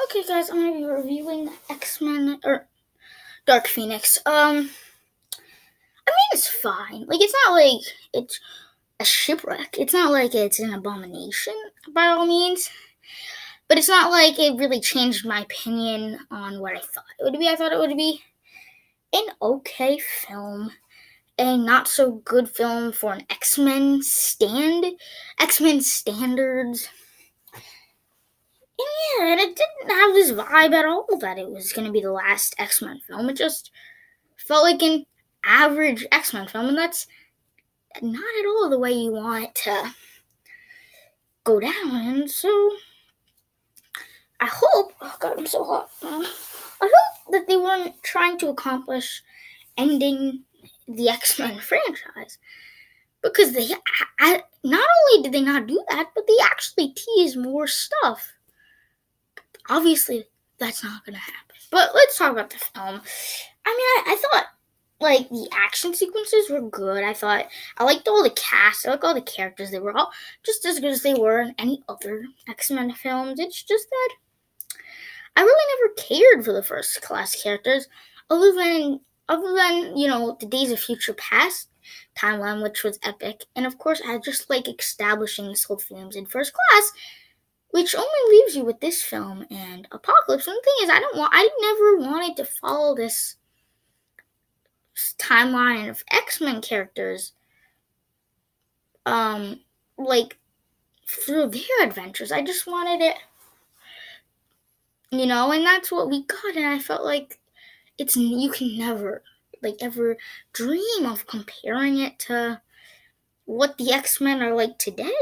Okay, guys, I'm gonna be reviewing X-Men or Dark Phoenix. It's fine. Like, it's not like it's a shipwreck. It's not like it's an abomination by all means. But it's not like it really changed my opinion on what I thought it would be. I thought it would be an okay film, a not so good film for an X-Men standards. And it didn't have this vibe at all that it was going to be the last X-Men film. It just felt like an average X-Men film, and that's not at all the way you want it to go down. And so, I hope, oh god, I'm so hot. I hope that they weren't trying to accomplish ending the X-Men franchise. Because not only did they not do that, but they actually teased more stuff. Obviously, that's not going to happen. But let's talk about the film. I thought, like, the action sequences were good. I liked all the cast. I liked all the characters. They were all just as good as they were in any other X-Men films. It's just that I really never cared for the first class characters, other than the Days of Future Past timeline, which was epic. And of course, I just like establishing this whole themes in First Class, which only leaves you with this film and Apocalypse. And the thing is, I never wanted to follow this timeline of X-Men characters, like, through their adventures. I just wanted it, and that's what we got. And I felt like you can never, like, ever dream of comparing it to what the X-Men are like today,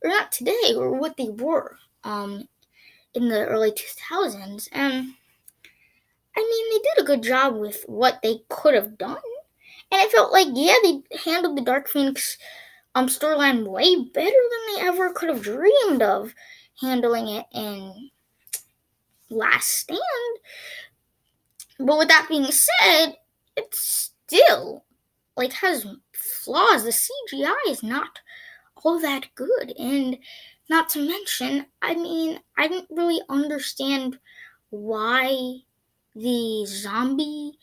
or not today, or what they were, in the early 2000s. And they did a good job with what they could have done. And I felt like, yeah, they handled the Dark Phoenix storyline way better than they ever could have dreamed of handling it in Last Stand. But with that being said, it still, like, has flaws. The CGI is not all that good. And not to mention, I didn't really understand why the zombie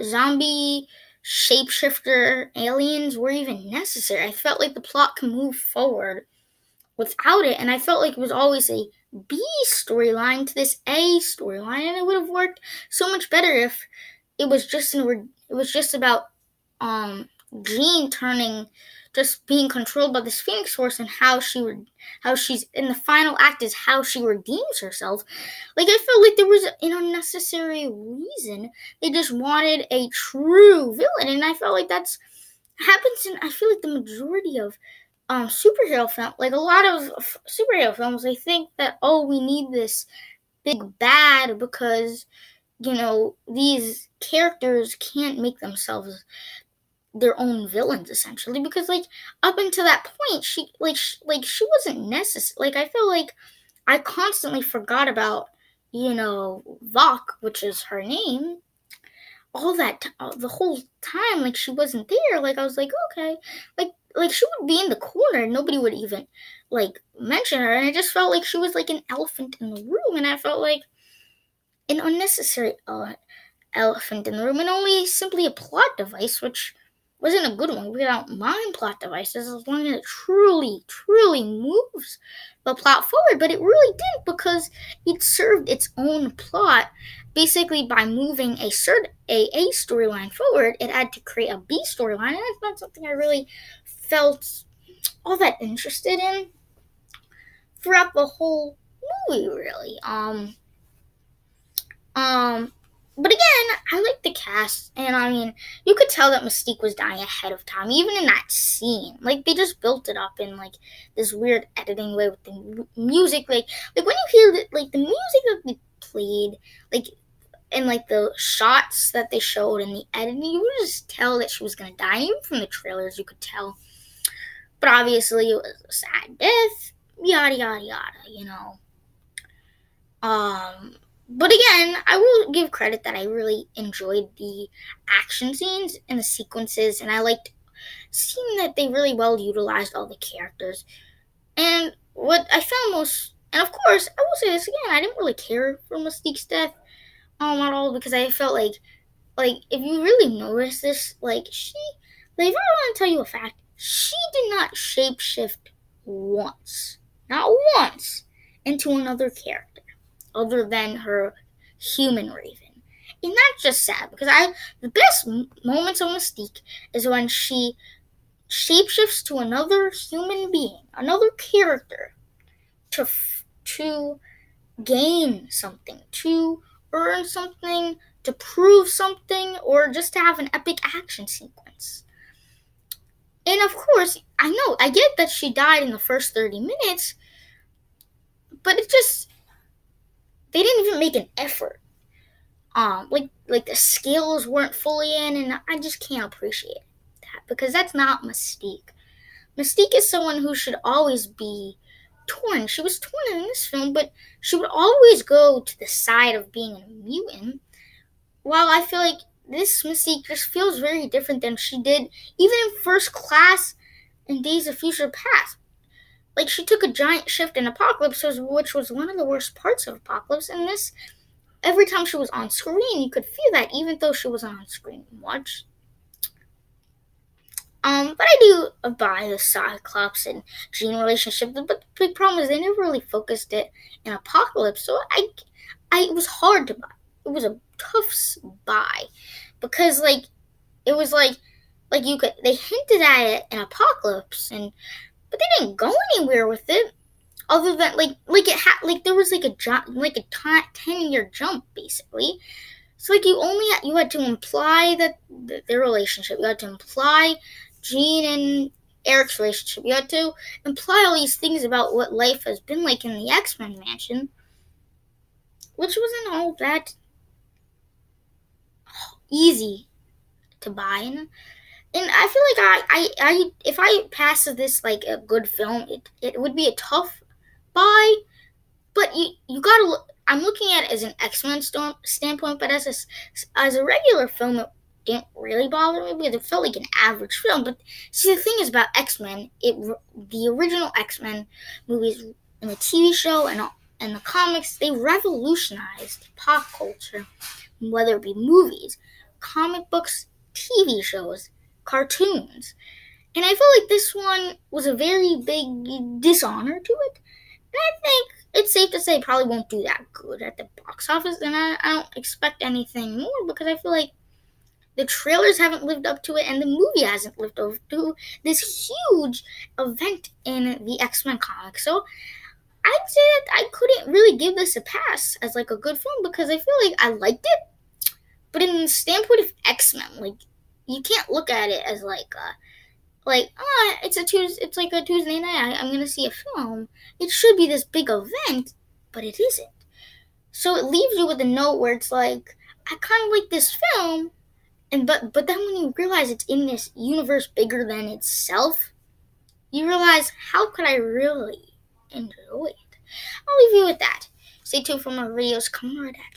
zombie shapeshifter aliens were even necessary. I felt like the plot could move forward without it, and I felt like it was always a B storyline to this A storyline, and it would have worked so much better if it was just about Jean just being controlled by this Phoenix Force, and how she's in the final act is how she redeems herself. Like, I felt like there was an unnecessary reason. They just wanted a true villain, and I felt like that's happens in, I feel like, the majority of superhero film, like a lot of superhero films. They think that, oh, we need this big bad because these characters can't make themselves their own villains, essentially, because, like, up until that point, she wasn't necessary. Like, I feel like I constantly forgot about Vok, which is her name, all that the whole time. Like, she wasn't there. Like, I was like, okay, like she would be in the corner and nobody would even, like, mention her, and I just felt like she was like an elephant in the room, and I felt like an unnecessary elephant in the room, and only simply a plot device, which wasn't a good one. We don't mind plot devices as long as it truly, truly moves the plot forward. But it really didn't, because it served its own plot. Basically, by moving a storyline forward, it had to create a B storyline, and that's not something I really felt all that interested in throughout the whole movie, really. But again, I like the cast, and you could tell that Mystique was dying ahead of time, even in that scene. Like, they just built it up in, like, this weird editing way with the music. Like when you hear the music that they played, like, and like the shots that they showed in the editing, you would just tell that she was gonna die. Even from the trailers, you could tell. But obviously, it was a sad death. Yada yada yada. But again, I will give credit that I really enjoyed the action scenes and the sequences, and I liked seeing that they really well utilized all the characters. And what I found most, and of course, I will say this again, I didn't really care for Mystique's death at all because I felt like if you really notice this, like if I want to tell you a fact, she did not shapeshift once, not once, into another character other than her human Raven. And that's just sad because the best moments of Mystique is when she shapeshifts to another human being, another character, to gain something, to earn something, to prove something, or just to have an epic action sequence. And of course, I get that she died in the first 30 minutes, but they didn't even make an effort. Like the skills weren't fully in, and I just can't appreciate that because that's not Mystique. Mystique is someone who should always be torn. She was torn in this film, but she would always go to the side of being a mutant. While I feel like this Mystique just feels very different than she did even in First Class and Days of Future Past. Like she took a giant shift in Apocalypse, which was one of the worst parts of Apocalypse. And this, every time she was on screen, you could feel that, even though she wasn't on screen much. But I do buy the Cyclops and Jean relationship. But the big problem is they never really focused it in Apocalypse, so it was hard to buy. It was a tough buy because it was like they hinted at it in Apocalypse, but they didn't go anywhere with it other than there was like a 10-year jump basically. So you had to imply that their relationship. You had to imply Jean and Eric's relationship. You had to imply all these things about what life has been like in the X-Men mansion, which wasn't all that easy to buy. And I feel like I if I pass this like a good film, it would be a tough buy. But you gotta look. I'm looking at it as an X-Men standpoint, but as a regular film, it didn't really bother me because it felt like an average film. But see, the thing is about X-Men, the original X-Men movies and the TV show and the comics, they revolutionized pop culture, whether it be movies, comic books, TV shows, cartoons. And I feel like this one was a very big dishonor to it. And I think it's safe to say it probably won't do that good at the box office. And I don't expect anything more because I feel like the trailers haven't lived up to it and the movie hasn't lived up to this huge event in the X-Men comics. So I'd say that I couldn't really give this a pass as like a good film because I feel like I liked it. But in the standpoint of X-Men, like you can't look at it as it's like a Tuesday night. I'm gonna see a film. It should be this big event, but it isn't. So it leaves you with a note where it's like, I kind of like this film, but then when you realize it's in this universe bigger than itself, you realize how could I really enjoy it? I'll leave you with that. Stay tuned for more videos coming right at you.